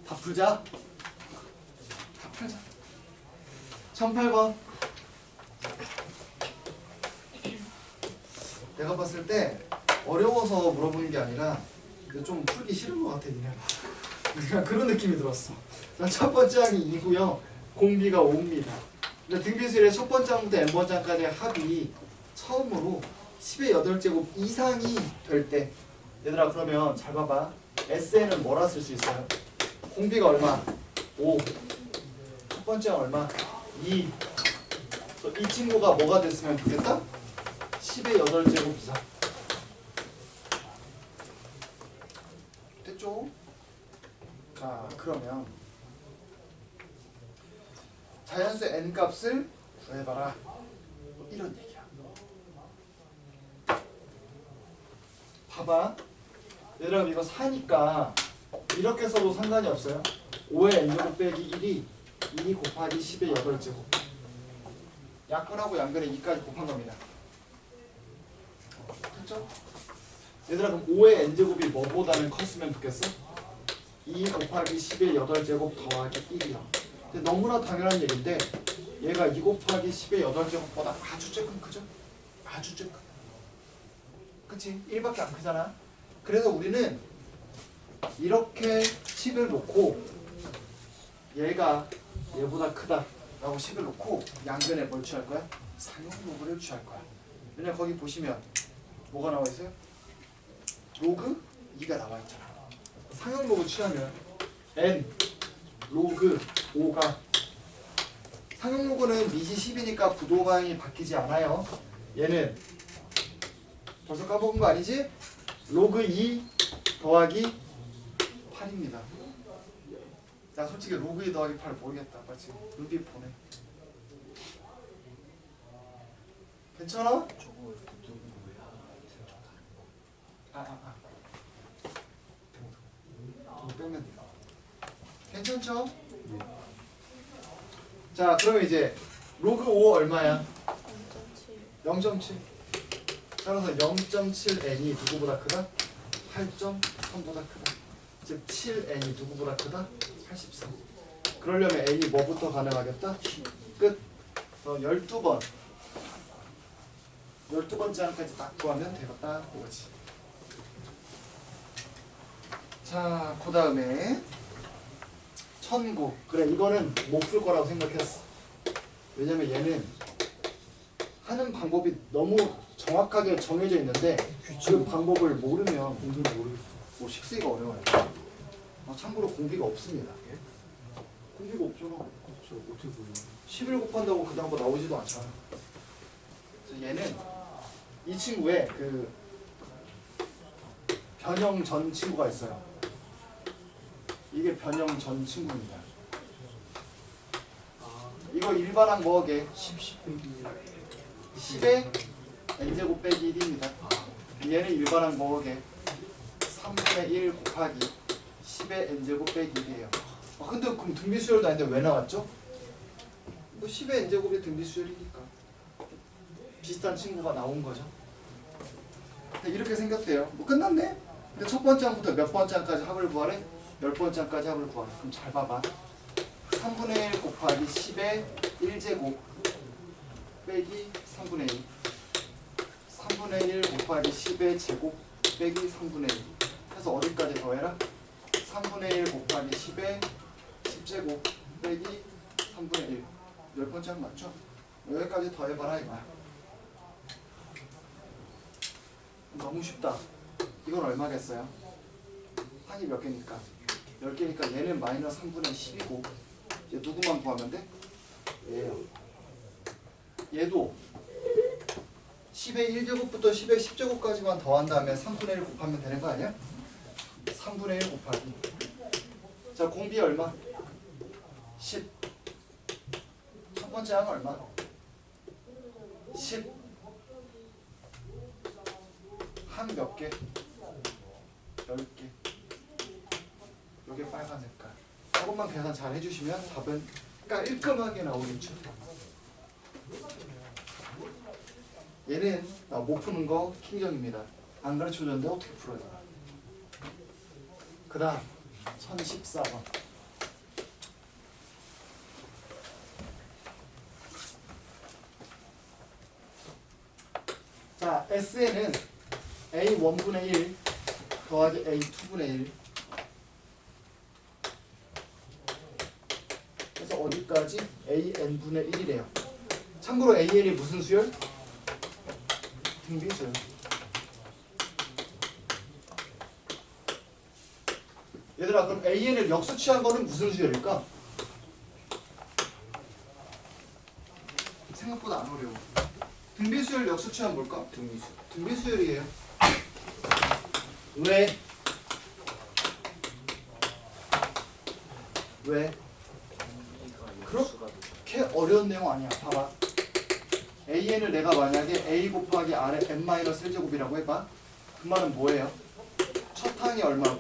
다 풀자. 다 풀자. 1008번. 내가 봤을 때 어려워서 물어보는 게 아니라 좀 풀기 싫은 것 같아 니네. 그냥 그런 느낌이 들었어. 자, 첫 번째 항이 2고요. 공비가 5입니다. 등비수열의 첫 번째 항부터 n번째 항까지의 합이 처음으로 10의 8제곱 이상이 될 때, 얘들아 그러면 잘 봐봐. SN은 뭐라 쓸 수 있어요? 공비가 얼마? 5. 첫 번째 항 얼마? 2. 이 친구가 뭐가 됐으면 좋겠다? 10의 8제곱 이상. 됐죠? 자, 그러면 자연수 n값을 구해봐라. 이런 얘기야. 봐봐. 얘들아 이거 4니까 이렇게 써도 상관이 없어요. 5의 n제곱 빼기 1이 2 곱하기 10의 8제곱. 약분하고 양변에 2까지 곱한 겁니다. 됐죠? 얘들아 그럼 5의 n제곱이 뭐보다는 컸으면 좋겠어? 2 곱하기 10의 8제곱 더하기 1이야. 근데 너무나 당연한 얘기인데 얘가 2 곱하기 10의 8제곱보다 아주 조금 크죠? 아주 조금. 그치? 1밖에 안 크잖아. 그래서 우리는 이렇게 식을 놓고 얘가 얘보다 크다 라고 식을 놓고 양변에 뭘 취할 거야? 상용로그를 취할 거야. 왜냐면 거기 보시면 뭐가 나와 있어요? 로그 2가 나와 있잖아. 상용로그 취하면 n 로그 5가, 상용로그는 미시 10이니까 부동항이 바뀌지 않아요. 얘는 벌써 까먹은 거 아니지? 로그 2 더하기 8입니다. 나 솔직히 로그 2 더하기 8 모르겠다. 마치 눈빛 보내. 괜찮아? 빼면 돼요. 괜찮죠? 네. 자, 그러면 이제 로그 5 얼마야? 0.7. 따라서 0.7n이 누구보다 크다? 8.3보다 크다. 즉 7n이 누구보다 크다? 83. 그러려면 n이 뭐부터 가능하겠다? 끝. 12번. 12번째 항까지 딱 구하면 되겠다. 그거지. 자, 그 다음에 1009. 그래, 이거는 못 풀 거라고 생각했어. 왜냐면 얘는 하는 방법이 너무 정확하게 정해져 있는데 그 방법을 모르면 공부를 모르겠어. 뭐 식수가 어려워요. 참고로 공비가 없습니다. 공비가 없잖아. 없어. 어떻게 보여? 11 곱한다고 그 다음 거 나오지도 않잖아. 그래서 얘는 이 친구의 그 변형 전 친구가 있어요. 이게 변형 전 친구입니다. 이거 일반항 뭐게? 10의 n제곱 빼기 1입니다. 얘는 일반항 뭐게? 3분의 1 곱하기 10의 n제곱 빼기 1이에요. 근데 그럼 등비수열도 아닌데 왜 나왔죠? 뭐 10의 n제곱이 등비수열이니까 비슷한 친구가 나온 거죠. 이렇게 생겼대요. 뭐 끝났네? 근데 첫 번째 항부터 몇 번째 항까지 합을 구하래? 10번째 항까지 합을 구하래. 그럼 잘 봐봐. 3분의 1 곱하기 10의 1제곱 빼기 3분의 1. 3분의 1 곱하기 10의 제곱 빼기 3분의 1. 해서 어디까지 더해라? 3분의 1 곱하기 10의 10제곱 빼기 3분의 1. 10번째 항 맞죠? 여기까지 더해봐라 이거야. 너무 쉽다. 이건 얼마겠어요? 항이 몇 개니까? 10개니까 얘는 마이너스 3분의 10이고 얘 누구만 구하면 돼? 얘요. 얘도 10의 1제곱부터 10의 10제곱까지만 더한 다음에 3분의 1 곱하면 되는 거 아니야? 3분의 1 곱하기. 자, 공비 얼마? 10. 첫 번째 항 얼마? 10. 항 몇 개? 10개. 요게 빨간 색깔. 조금만 계산 잘 해주시면 답은 깔끔하게 나오겠죠. 얘는 못 푸는 거 킹정입니다. 안 가르쳐줬는데 어떻게 풀어야 되나. 그 다음 1014번. S에는 A 1분의 1 더하기 A 2분의 1 그래서 어디까지? A n분의 1이래요. 참고로 A n이 무슨 수열? 등비수열. 얘들아 그럼 A n을 역수 취한 거는 무슨 수열일까? 생각보다 안 어려워. 등비수열 역수 취한 뭘까? 등비수열이에요. 왜? 왜? 그렇게 어려운 내용 아니야. 봐봐. AN을 내가 만약에 A 곱하기 R의 n-1제곱이라고 해봐. 그 말은 뭐예요? 첫 항이 얼마고?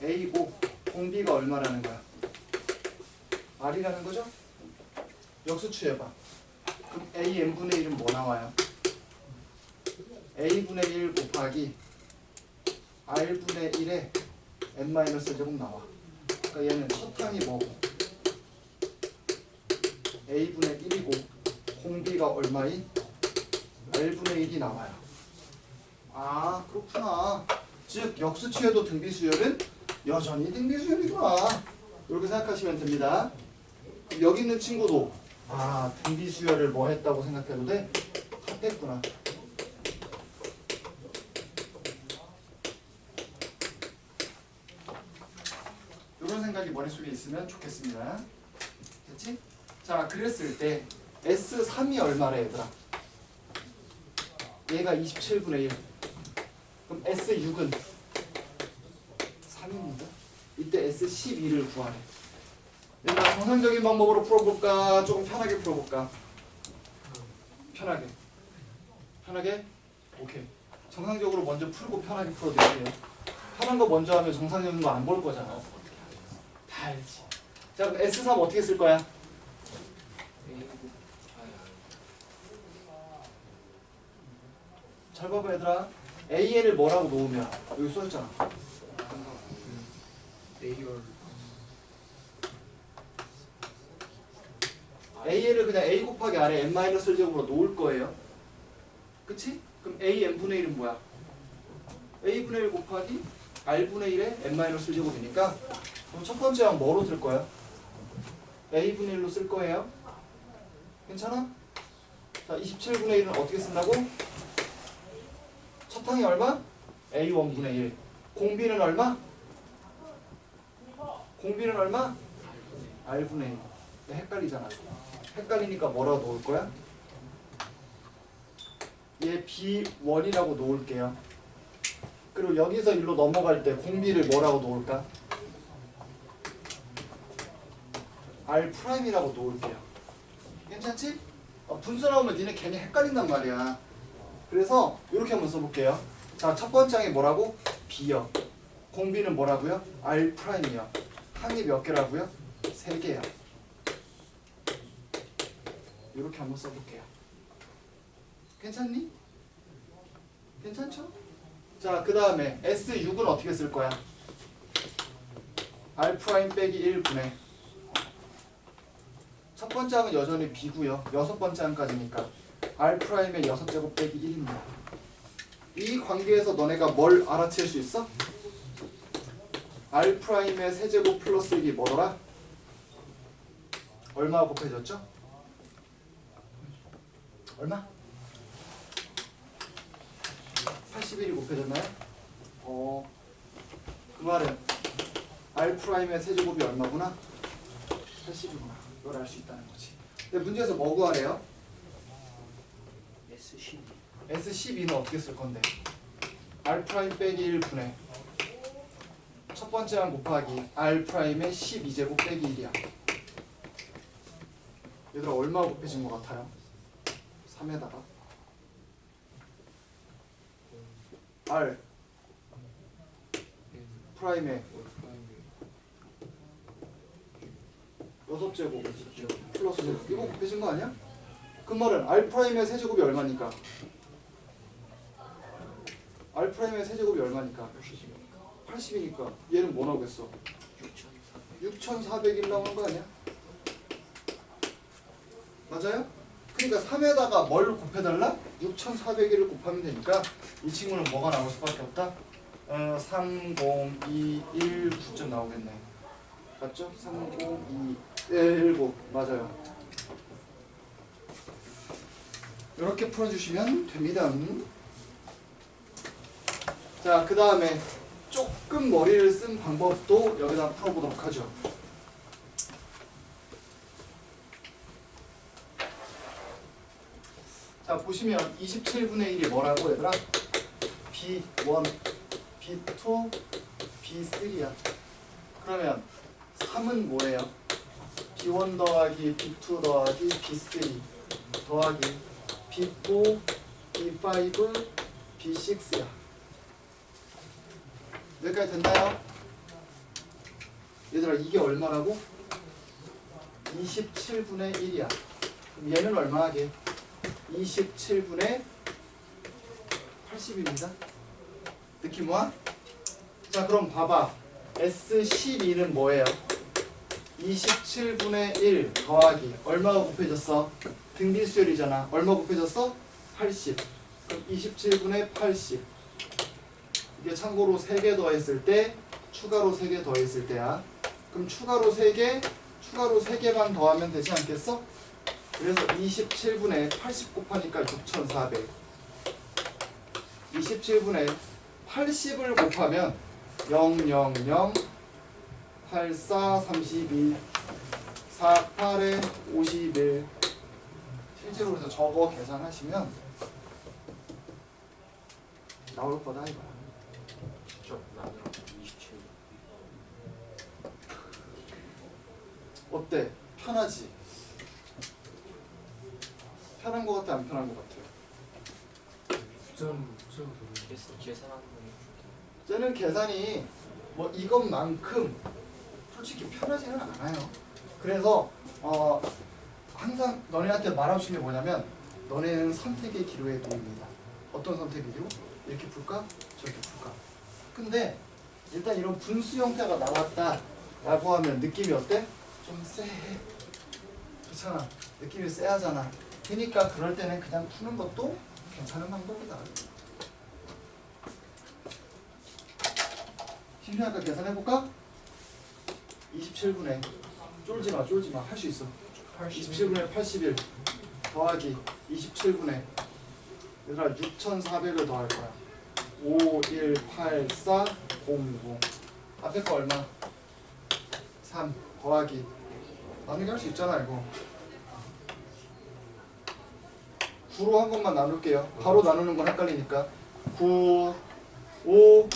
A고 공비가 얼마라는 거야? R이라는 거죠? 역수취해봐. 그럼 AN분의 1은 뭐 나와요? A분의 1 곱하기 R분의 1에 n-1제곱 나와. 그러니까 얘는 첫 항이 뭐고? A분의 1이고 공비가 얼마인? R분의 1이 나와요. 아 그렇구나. 즉 역수취해도 등비수열은 여전히 등비수열이구나. 이렇게 생각하시면 됩니다. 여기 있는 친구도 아 등비수열을 뭐 했다고 생각해도 돼? 합했구나. 이런 생각이 머릿속에 있으면 좋겠습니다. 됐지? 자 그랬을 때 S3이 얼마래 얘들아? 얘가 27분의 1. 그럼 S6은 3입니다. 이때 S12를 구하래. 얘들아 정상적인 방법으로 풀어볼까? 조금 편하게 풀어볼까? 편하게. 편하게? 오케이. 정상적으로 먼저 풀고 편하게 풀어드릴게요. 편한 거 먼저 하면 정상적인 거 안 볼 거잖아. 다 알지. 자 그럼 S3 어떻게 쓸 거야? 잘 봐봐 얘들아. AN을 뭐라고 놓으면 여기 써있잖아. AN을 그냥 A 곱하기 R에 n-1제곱으로 놓을 거예요. 그치? 그럼 A n분의 1은 뭐야? A분의 1 곱하기 R분의 1에 n-1제곱이니까 그럼 첫 번째 항 뭐로 쓸 거야? A분의 1로 쓸 거예요. 괜찮아? 자 27분의 1은 어떻게 쓴다고? 첫 항이 얼마? A1분의 1. 공비는 얼마? 공비는 얼마? R분의 1. 헷갈리잖아. 헷갈리니까 뭐라고 놓을 거야? 얘 B1이라고 놓을게요. 그리고 여기서 일로 넘어갈 때 공비를 뭐라고 놓을까? R'이라고 놓을게요. 괜찮지? 분수 나오면 니네 괜히 헷갈린단 말이야. 그래서 이렇게 한번 써볼게요. 자, 첫 번째 항이 뭐라고? B요. 공비는 뭐라고요? R'이요. 항이 몇 개라고요? 3개요. 이렇게 한번 써볼게요. 괜찮니? 괜찮죠? 자, 그 다음에 S6은 어떻게 쓸 거야? R' 빼기 1분의 첫 번째 항은 여전히 B고요. 여섯 번째 항까지니까 R'의 6제곱 빼기 1입니다. 이 관계에서 너네가 뭘 알아챌 수 있어? R'의 세제곱 플러스 1이 뭐더라? 얼마 곱해졌죠? 얼마? 81이 곱해졌나요? 그 말은 R'의 세제곱이 얼마구나? 80이구나. 이걸 알 수 있다는 거지. 근데 문제에서 뭐 구하래요? S12는 어떻게 쓸 건데? R' 빼기 1분의 첫 번째 항 곱하기 R'의 12제곱 빼기 1이야. 얘들아 얼마 곱해진 것 같아요? 3에다가 R 프라임의 6제곱 플러스 이거 곱해진 거 아니야? 그 말은 R'의 세제곱이 얼마니까? R'의 세제곱이 얼마니까? 80이니까 얘는 뭐 나오겠어? 6401 나오는 거 아니야? 맞아요? 그러니까 3에다가 뭘 곱해달라? 6401을 곱하면 되니까 이 친구는 뭐가 나올 수밖에 없다? 3, 0, 2, 1, 9점 나오겠네. 맞죠? 3, 0, 2, 1, 9 맞아요. 이렇게 풀어주시면 됩니다. 자, 그 다음에 조금 머리를 쓴 방법도 여기다 풀어보도록 하죠. 자, 보시면 27분의 1이 뭐라고 얘들아? B1, B2, B3야. 그러면 3은 뭐예요? B1 더하기 B2 더하기 B3 더하기 B4, B5, B6야. 여기까지 됐나요? 얘들아 이게 얼마라고? 27분의 1이야. 그럼 얘는 얼마 하게? 27분의 80입니다. 느낌 와? 자 그럼 봐봐. S12는 뭐예요? 27분의 1 더하기 얼마가 곱해졌어? 등비수열이잖아. 얼마 곱해졌어? 80. 그럼 27분의 80. 이게 참고로 3개 더했을 때 추가로 3개 더했을 때야. 그럼 추가로 3개만 더하면 되지 않겠어? 그래서 27분의 80 곱하니까 6400. 27분의 80을 곱하면 0, 0, 0, 8, 4, 32, 4, 8에 51. 실제로 그래서 저거 계산하시면 나올 거다 이거야. 어때? 편하지? 편한 거 같아? 안 편한 거 같아요? 계산하는 거예요. 쟤는 계산이 뭐 이것만큼 솔직히 편하지는 않아요. 그래서 항상 너네한테 말하고 싶은 게 뭐냐면 너네는 선택의 기로에 놓입니다. 어떤 선택의 기로? 이렇게 풀까? 저렇게 풀까? 근데 일단 이런 분수 형태가 나왔다 라고 하면 느낌이 어때? 좀 쎄해. 그렇잖아. 느낌이 쎄하잖아. 그러니까 그럴 때는 그냥 푸는 것도 괜찮은 방법이다. 심리학과 계산해볼까? 27분의 쫄지마 할 수 있어. 27분의 81 더하기 27분의 얘들아 6400을 더할 거야. 5, 1, 8, 4, 0, 0 앞에 거 얼마? 3 더하기 나누기 할 수 있잖아 이거. 9로 한 번만 나눌게요. 바로 나누는 건 헷갈리니까 9, 5,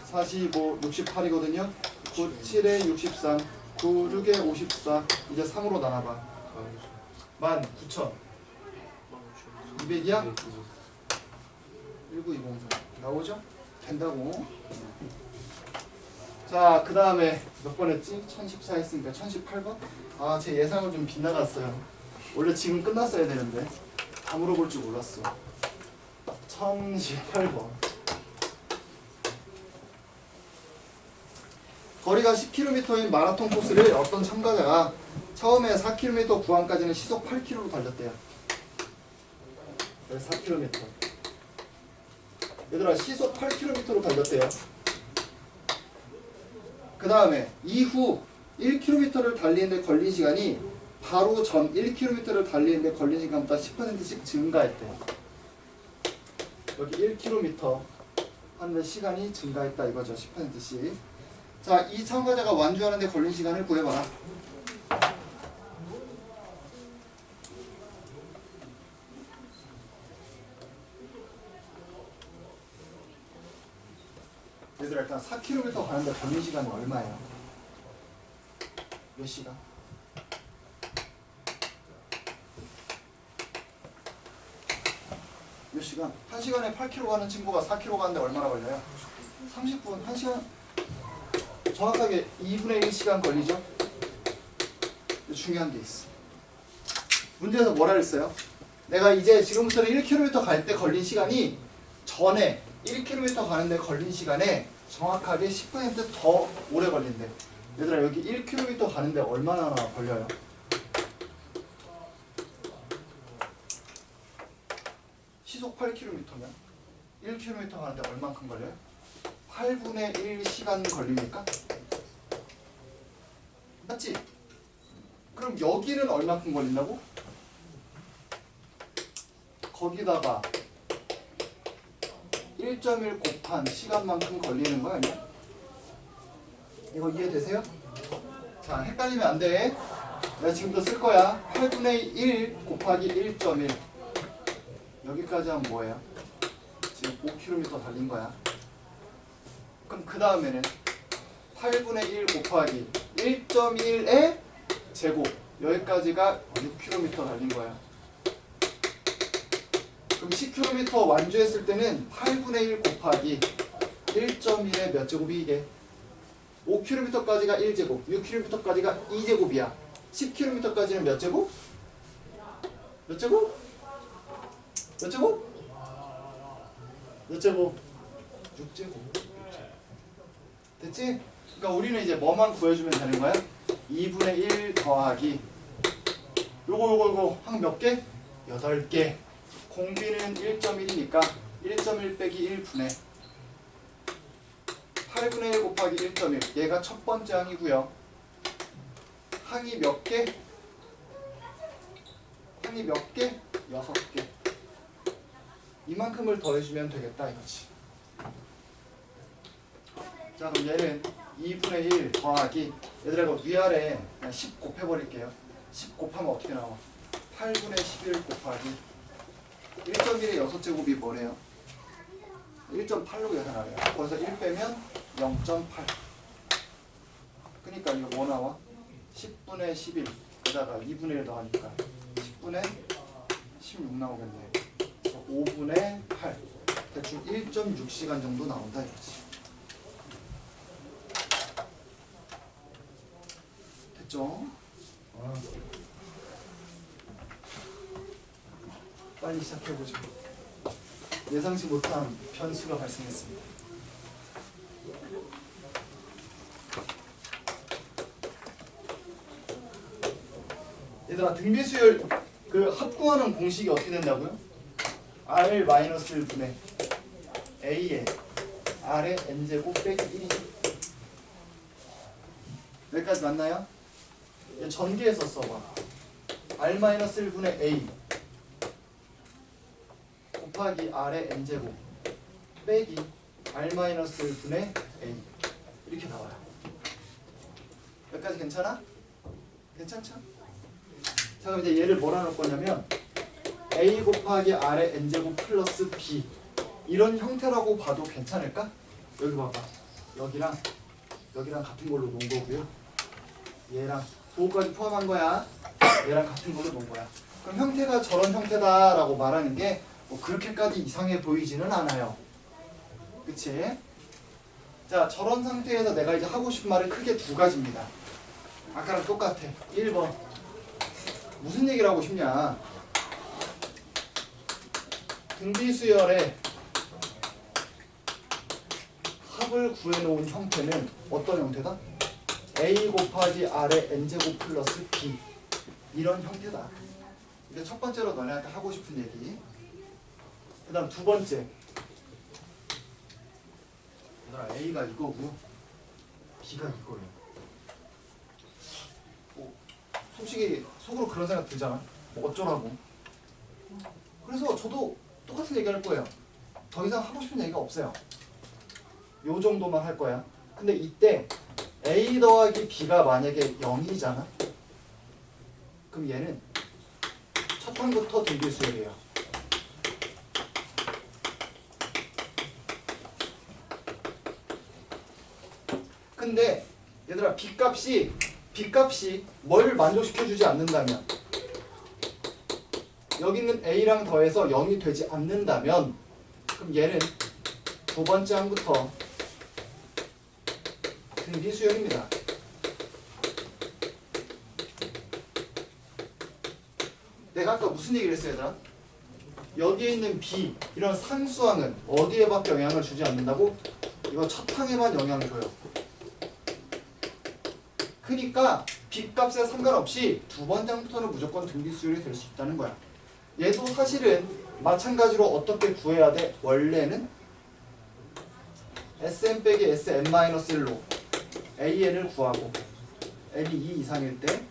45, 68이거든요. 9, 7에 63, 9, 6에 54. 이제 3으로 나눠봐. 19,000. 200이야? 19204 나오죠? 된다고. 자, 그 다음에 몇 번 했지? 1014 했으니까 1018번? 아, 제 예상은 좀 빗나갔어요. 원래 지금 끝났어야 되는데 다 물어볼 줄 몰랐어. 1018번. 거리가 10km인 마라톤 코스를 어떤 참가자가 처음에 4km 구간까지는 시속 8km로 달렸대요. 4km. 얘들아 시속 8km로 달렸대요. 그 다음에 이후 1km를 달리는데 걸린 시간이 바로 전 1km를 달리는데 걸린 시간보다 10%씩 증가했대요. 여기 1km 하는데 시간이 증가했다 이거죠. 10%씩. 자, 이 참가자가 완주하는데 걸린 시간을 구해봐라. 얘들아 일단 4km 가는데 걸린 시간이 얼마예요? 몇 시간? 몇 시간? 1시간에 8km 가는 친구가 4km 가는데 얼마나 걸려요? 30분. 1시간 정확하게 2분의 1시간 걸리죠? 중요한 게 있어. 문제에서 뭐라 그랬어요? 내가 이제 지금부터는 1km 갈 때 걸린 시간이 전에 1km 가는데 걸린 시간에 정확하게 10%더 오래 걸린대. 얘들아 여기 1km 가는데 얼마나 걸려요? 시속 8km면 1km 가는데 얼만큼 걸려요? 8분의 1 시간 걸리니까? 맞지? 그럼 여기는 얼만큼 걸린다고? 거기다가 1.1 곱한 시간만큼 걸리는 거 아니야? 이거 이해되세요? 자, 헷갈리면 안 돼. 내가 지금도 쓸 거야. 8분의 1 곱하기 1.1 여기까지 하면 뭐예요? 지금 5km 달린 거야. 그럼 그 다음에는 8분의 1 곱하기 1.1의 제곱 여기까지가 6km 달린 거야. 그럼 10km 완주했을 때는 8분의 1 곱하기 1.1의 몇 제곱이 이게? 5km까지가 1제곱, 6km까지가 2제곱이야. 10km까지는 몇 제곱? 몇 제곱? 몇 제곱? 몇 제곱? 6제곱. 됐지? 그러니까 우리는 이제 뭐만 구해주면 되는 거야? 2분의 1 더하기 요거 한 몇 개? 8개. 공비는 1.1이니까 1.1 빼기 1분의 8분의 1 곱하기 1.1 얘가 첫 번째 항이고요. 항이 몇 개? 항이 몇 개? 6개. 이만큼을 더해주면 되겠다 이거지. 자, 그럼 얘는 2분의 1 더하기 얘들아 이거 위아래 그냥 10 곱해버릴게요. 10 곱하면 어떻게 나와? 8분의 11 곱하기 1.1의 6제곱이 뭐래요? 1.8로 계산하래요. 거기서 1 빼면 0.8. 그러니까 이거 뭐 나와? 10분의 11 그다가 2분의 1 더하니까 10분의 16 나오겠네. 그래서 5분의 8 대충 1.6시간 정도 나온다 이거지. 됐죠? 빨리 시작해보죠. 예상치 못한 변수가 발생했습니다. 얘들아 등비수열 그 합구하는 공식이 어떻게 된다고요? R-1분의 A에 R의 N제곱 빼기 1이죠. 여기까지 맞나요? 전개해서 써봐. R-1분의 A 곱하기 R의 N제곱 빼기 R-1분의 A 이렇게 나와요. 여기까지 괜찮아? 괜찮죠? 자, 그럼 이제 얘를 뭐라 놓을 거냐면 A 곱하기 R의 N제곱 플러스 B 이런 형태라고 봐도 괜찮을까? 여기 봐봐. 여기랑 같은 걸로 놓은 거고요. 얘랑 그거까지 포함한 거야. 얘랑 같은 걸로 놓은 거야. 그럼 형태가 저런 형태다라고 말하는 게 뭐 그렇게까지 이상해 보이지는 않아요. 그치? 자, 저런 상태에서 내가 이제 하고 싶은 말은 크게 두 가지입니다. 아까랑 똑같아. 1번 무슨 얘기를 하고 싶냐? 등비수열의 합을 구해놓은 형태는 어떤 형태다? A 곱하기 R의 N제곱 플러스 B 이런 형태다. 이게 첫 번째로 너네한테 하고 싶은 얘기. 그 다음 두 번째 얘들아 A가 이거고 B가 이거예요. 솔직히 속으로 그런 생각 들잖아. 뭐 어쩌라고. 그래서 저도 똑같은 얘기 할 거예요. 더 이상 하고 싶은 얘기가 없어요. 요 정도만 할 거야. 근데 이때 A 더하기 B가 만약에 0이잖아. 그럼 얘는 첫 항부터 등비수열이에요. 근데 얘들아 B값이 뭘 만족시켜주지 않는다면 여기 있는 A랑 더해서 0이 되지 않는다면 그럼 얘는 두 번째 항부터 등비수열입니다. 내가 아까 무슨 얘기를 했어요, 얘들아? 여기에 있는 B 이런 상수항은 어디에밖에 영향을 주지 않는다고? 이거 첫 항에만 영향을 줘요. 그러니까 B값에 상관없이 두 번째 항부터는 무조건 등비수열이 될 수 있다는 거야. 얘도 사실은 마찬가지로 어떻게 구해야 돼? 원래는 Sn 빼기 Sn-1로 AN을 구하고 n이 2 이상일 때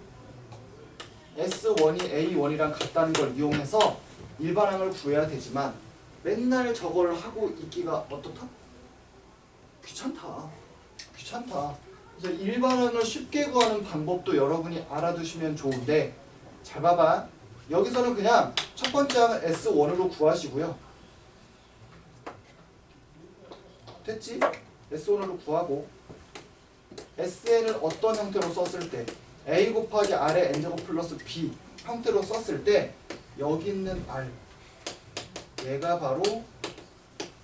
S1이 A1이랑 같다는 걸 이용해서 일반항을 구해야 되지만 맨날 저걸 하고 있기가 어떻다? 귀찮다. 그래서 일반항을 쉽게 구하는 방법도 여러분이 알아두시면 좋은데 잘 봐봐. 여기서는 그냥 첫 번째 항은 S1으로 구하시고요. 됐지? S1으로 구하고 SN을 어떤 형태로 썼을 때 A 곱하기 R의 N제곱 플러스 B 형태로 썼을 때 여기 있는 R 얘가 바로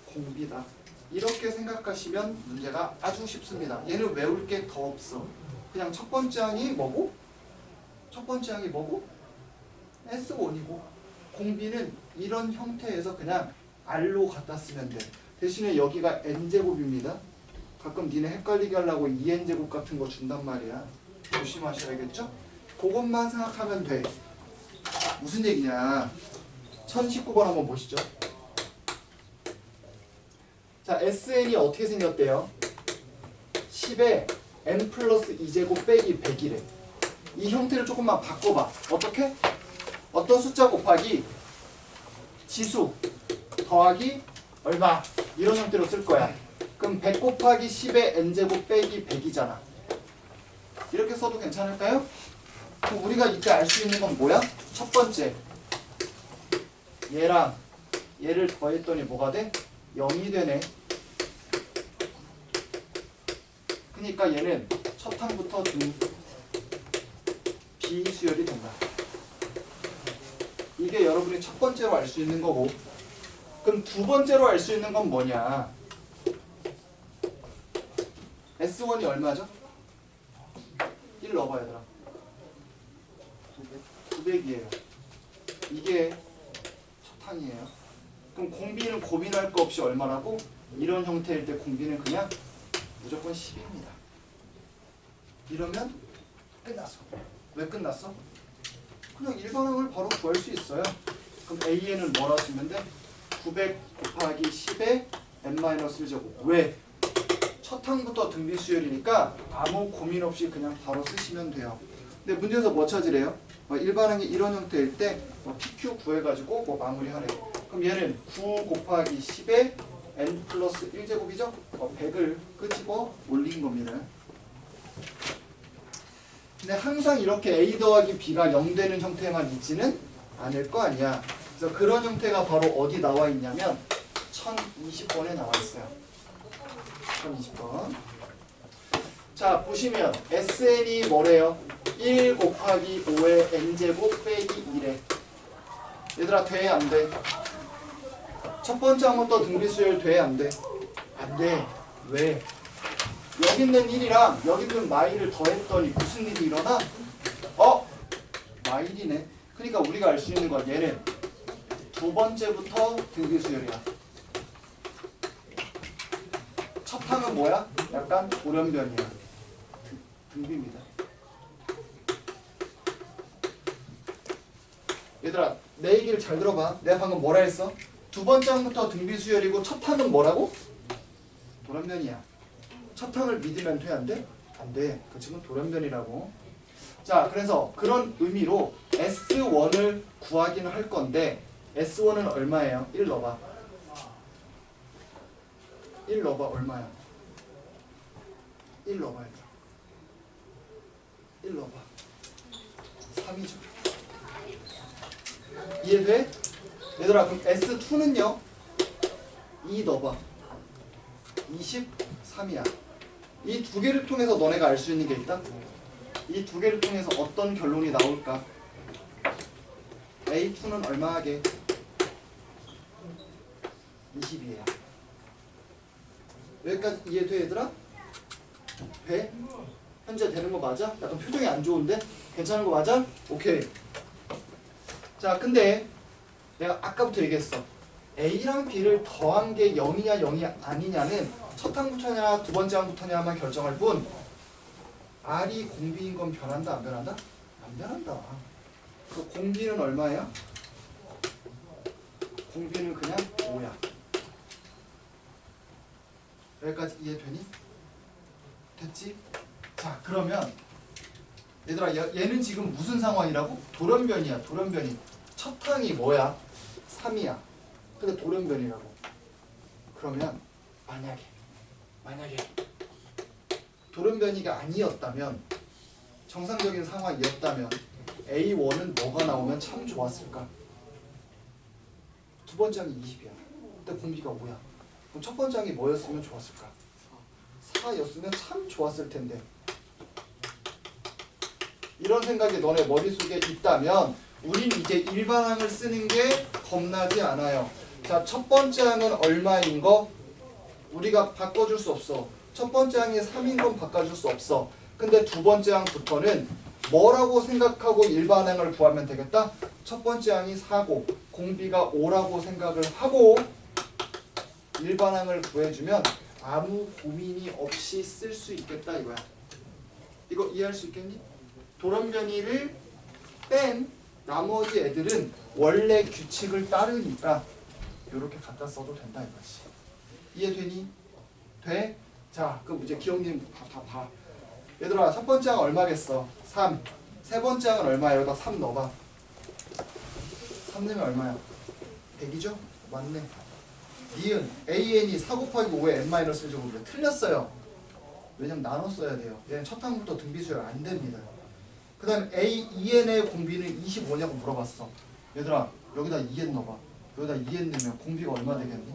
공비다. 이렇게 생각하시면 문제가 아주 쉽습니다. 얘는 외울 게 더 없어. 그냥 첫 번째 항이 뭐고? S1이고 공비는 이런 형태에서 그냥 R로 갖다 쓰면 돼. 대신에 여기가 N제곱입니다. 가끔 니네 헷갈리게 하려고 2N제곱 같은 거 준단 말이야. 조심하셔야겠죠? 그것만 생각하면 돼. 무슨 얘기냐? 1019번 한번 보시죠. 자, SN이 어떻게 생겼대요? 10에 N 플러스 2제곱 빼기 100이래. 이 형태를 조금만 바꿔봐. 어떻게? 어떤 숫자 곱하기 지수 더하기 얼마 이런 형태로 쓸 거야. 그럼 100 곱하기 10의 n제곱 빼기 100이잖아. 이렇게 써도 괜찮을까요? 그럼 우리가 이때 알 수 있는 건 뭐야? 첫 번째, 얘랑 얘를 더했더니 뭐가 돼? 0이 되네. 그러니까 얘는 첫 항부터 비수열이 된다. 이게 여러분이 첫 번째로 알 수 있는 거고, 그럼 두 번째로 알 수 있는 건 뭐냐? S1이 얼마죠? 1 넣어봐 얘들아. 900이에요. 이게 첫 항이에요. 그럼 공비는 고민할 거 없이 얼마라고? 이런 형태일 때 공비는 그냥 무조건 10입니다. 이러면 끝났어. 왜 끝났어? 그냥 일반항을 바로 구할 수 있어요. 그럼 AN은 뭐라 쓰면 돼? 900 곱하기 10의 n-1제곱. 왜? 첫 항부터 등비수열이니까 아무 고민 없이 그냥 바로 쓰시면 돼요. 근데 문제에서 뭐 찾으래요? 일반항이 이런 형태일 때 PQ 구해가지고 마무리하래. 그럼 얘는 9 곱하기 10의 n 플러스 1제곱이죠? 100을 끄집어 올린 겁니다. 근데 항상 이렇게 A 더하기 B가 0 되는 형태만 있지는 않을 거 아니야. 그래서 그런 형태가 바로 어디 나와 있냐면 1020번에 나와 있어요. 1020번. 자, 보시면 SN이 뭐래요? 1 곱하기 5의 n제곱 빼기 1에. 얘들아, 돼? 안 돼? 첫 번째 항부터 등비수열 돼? 안 돼? 안 돼. 왜? 여기 있는 1이랑 여기 있는 마일을 더했더니 무슨 일이 일어나? 마일이네. 그러니까 우리가 알 수 있는 건 얘는 두 번째부터 등비수열이야. 첫 항은 뭐야? 약간 돌연변이야. 등비입니다. 얘들아, 내 얘기를 잘 들어봐. 내가 방금 뭐라 했어? 두 번째 항부터 등비수열이고 첫 항은 뭐라고? 돌연변이야. 첫 항을 믿으면 돼? 안 돼? 안 돼. 그 친구는 돌연변이라고. 자, 그래서 그런 의미로 S1을 구하기는 할 건데 S1은 얼마예요? 1 넣어봐. 1 넣어봐. 얼마야? 1 넣어봐. 1 넣어봐. 3이죠. 이해돼? 얘들아, 그럼 S2는요? 2 넣어봐. 23이야. 이 두 개를 통해서 너네가 알 수 있는 게 있다? 이 두 개를 통해서 어떤 결론이 나올까? A2는 얼마 하게? 20이에요. 여기까지 이해돼, 얘들아? 돼? 현재 되는 거 맞아? 약간 표정이 안 좋은데? 괜찮은 거 맞아? 오케이. 자, 근데 내가 아까부터 얘기했어. A랑 B를 더한 게 0이냐 0이 아니냐는 첫 항부터냐 두 번째 항부터냐만 결정할 뿐 R이 공비인 건 변한다 안 변한다? 안 변한다. 그 공비는 얼마예요? 공비는 그냥 5야. 여기까지 이해되니? 됐지? 자, 그러면 얘들아, 얘는 지금 무슨 상황이라고? 돌연변이야. 돌연변이. 첫 항이 뭐야? 3이야. 근데 돌연변이라고. 그러면 만약에 돌연변이가 아니었다면, 정상적인 상황이었다면 A1은 뭐가 나오면 참 좋았을까? 두 번째 항이 20이야. 근데 공비가 5야. 그럼 첫 번째 항이 뭐였으면 좋았을까? 4였으면 참 좋았을 텐데. 이런 생각이 너네 머릿속에 있다면 우린 이제 일반항을 쓰는 게 겁나지 않아요. 자, 첫 번째 항은 얼마인 거? 우리가 바꿔줄 수 없어. 첫 번째 항이 3인 건 바꿔줄 수 없어. 근데 두 번째 항부터는 뭐라고 생각하고 일반항을 구하면 되겠다? 첫 번째 항이 4고 공비가 5라고 생각을 하고 일반항을 구해주면 아무 고민이 없이 쓸 수 있겠다 이거야. 이거 이해할 수 있겠니? 돌연변이를 뺀 나머지 애들은 원래 규칙을 따르니까 이렇게 갖다 써도 된다 이거지. 이해되니? 돼? 자, 그럼 이제 기억님 다 봐. 얘들아, 첫 번째 항 얼마겠어? 3. 세 번째 항은 얼마야? 여기다 3 넣어봐. 3 넣으면 얼마야? 100이죠? 맞네. 니은 AN이 4 곱하기 5에 N-1제곱이래. 틀렸어요. 왜냐면 나눠 써야 돼요. 얘는 첫 항부터 등비수열 안 됩니다. 그 다음 A2N의 공비는 25냐고 물어봤어. 얘들아, 여기다 2N 넣어봐. 여기다 2N 넣으면 공비가 얼마 되겠니?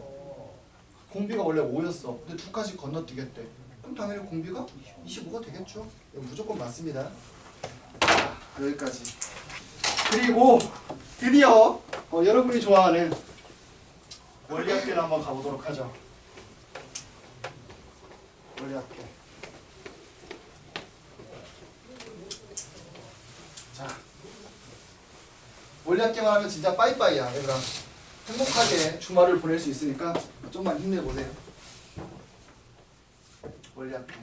공비가 원래 5였어. 근데 두 칸씩 건너뛰겠대. 그럼 당연히 공비가 25가 되겠죠. 무조건 맞습니다. 자, 여기까지. 그리고 드디어 여러분이 좋아하는 원리학계를 한번 가보도록 하죠. 원리학계. 자, 원리학계만 하면 진짜 빠이빠이야. 얘들아, 행복하게 주말을 보낼 수 있으니까 좀만 힘내보세요. 원리학계.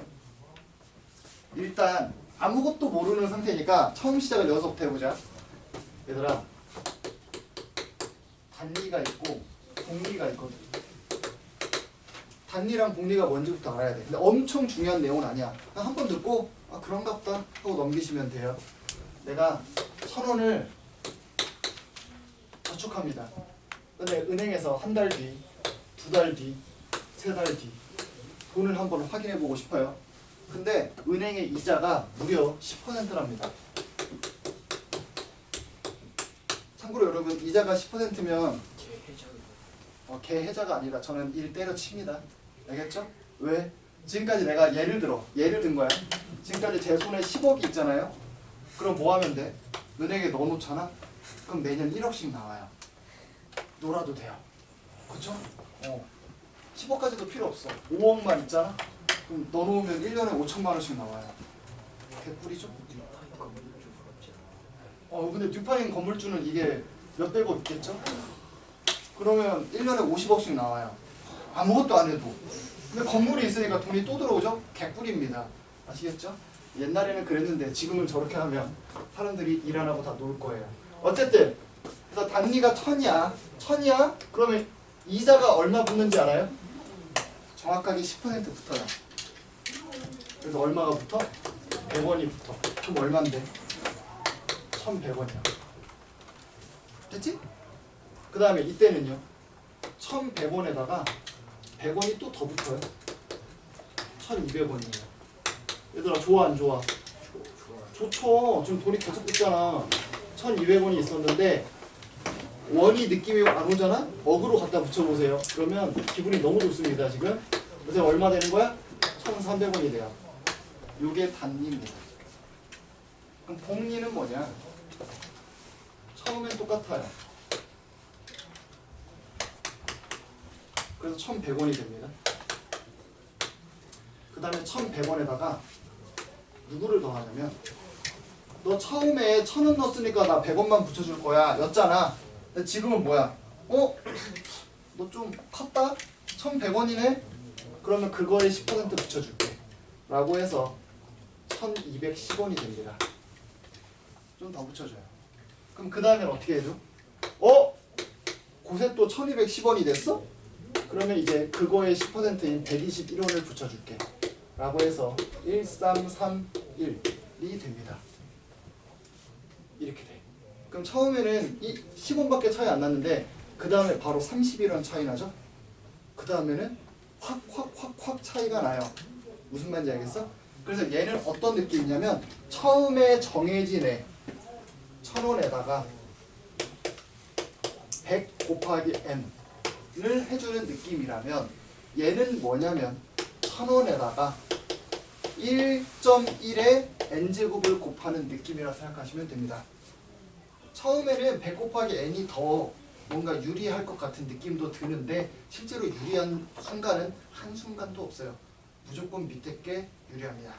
일단 아무것도 모르는 상태니까 처음 시작을 여기서부터 해보자. 얘들아, 단리가 있고 복리가 있거든. 단리랑 복리가 뭔지부터 알아야 돼. 근데 엄청 중요한 내용은 아니야. 한 번 듣고 아 그런가 보다 하고 넘기시면 돼요. 내가 1,000원을 저축합니다. 근데 은행에서 한 달 뒤, 두 달 뒤, 세 달 뒤 돈을 한번 확인해 보고 싶어요. 근데 은행의 이자가 무려 10%랍니다. 참고로 여러분, 이자가 10%면 개해자가 아니라 저는 일 때려칩니다. 알겠죠? 왜? 지금까지 내가 예를 든 거야. 지금까지 제 손에 10억이 있잖아요. 그럼 뭐 하면 돼? 은행에 넣어놓잖아? 그럼 매년 1억씩 나와요. 놀아도 돼요. 그쵸? 10억까지도 필요 없어. 5억만 있잖아? 그럼 넣어놓으면 1년에 5천만 원씩 나와요. 개꿀이죠? 근데 뉴파인 건물주는 이게 몇백억 있겠죠? 그러면 1년에 50억씩 나와요. 아무것도 안 해도. 근데 건물이 있으니까 돈이 또 들어오죠? 개꿀입니다. 아시겠죠? 옛날에는 그랬는데 지금은 저렇게 하면 사람들이 일 안 하고 다 놀 거예요. 어쨌든 그래서 단리가 1000이야? 그러면 이자가 얼마 붙는지 알아요? 정확하게 10% 붙어요. 그래서 얼마가 붙어? 100원이 붙어. 그럼 얼만데? 1100원이야. 됐지? 그 다음에 이때는요. 1100원에다가 100원이 또 더 붙어요. 1200원이에요. 얘들아, 좋아 안 좋아? 좋죠. 지금 돈이 계속 붙잖아. 1200원이 있었는데 원이 느낌이 안 오잖아? 억으로 갖다 붙여보세요. 그러면 기분이 너무 좋습니다. 지금. 그래서 얼마 되는 거야? 1300원이 돼요. 요게 단리입니다. 그럼 복리는 뭐냐? 처음엔 똑같아요. 그래서 1100원이 됩니다. 그 다음에 1100원에다가 누구를 더하냐면 너 처음에 1000원 넣었으니까 나 100원만 붙여줄 거야 였잖아. 근데 지금은 뭐야? 너 좀 컸다? 1100원이네? 그러면 그거에 10% 붙여줄게 라고 해서 1210원이 됩니다. 좀 더 붙여줘요. 그럼 그 다음엔 어떻게 해줘? 곳에 또 1210원이 됐어? 그러면 이제 그거의 10%인 121원을 붙여줄게 라고 해서 1331이 됩니다. 이렇게 돼. 그럼 처음에는 이 10원밖에 차이 안 났는데 그 다음에 바로 31원 차이 나죠? 그 다음에는 확 차이가 나요. 무슨 말인지 알겠어? 그래서 얘는 어떤 느낌이냐면 처음에 정해진 애 1000원에다가 100 곱하기 n을 해주는 느낌이라면 얘는 뭐냐면 1000원에다가 1.1의 n제곱을 곱하는 느낌이라 생각하시면 됩니다. 처음에는 100 곱하기 n이 더 뭔가 유리할 것 같은 느낌도 드는데 실제로 유리한 순간은 한순간도 없어요. 무조건 밑에 게 유리합니다.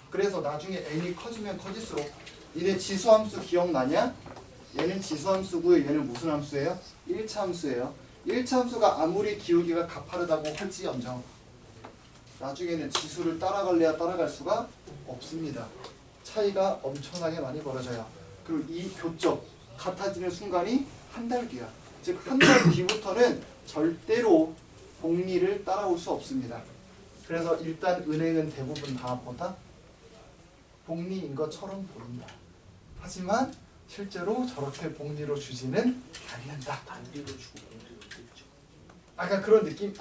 그래서 나중에 n이 커지면 커질수록 얘네 지수함수 기억나냐? 얘는 지수함수고요. 얘는 무슨 함수예요? 1차 함수예요. 1차 함수가 아무리 기울기가 가파르다고 할지언정 나중에는 지수를 따라갈래야 따라갈 수가 없습니다. 차이가 엄청나게 많이 벌어져요. 그리고 이 교점 같아지는 순간이 한 달 뒤야. 즉 한 달 뒤부터는 절대로 복리를 따라올 수 없습니다. 그래서 일단 은행은 대부분 다 보다 복리인 것처럼 보인다. 하지만 실제로 저렇게 복리로 주지는 않는다. 단리로 주고 공리로 주죠. 아까 그런 느낌?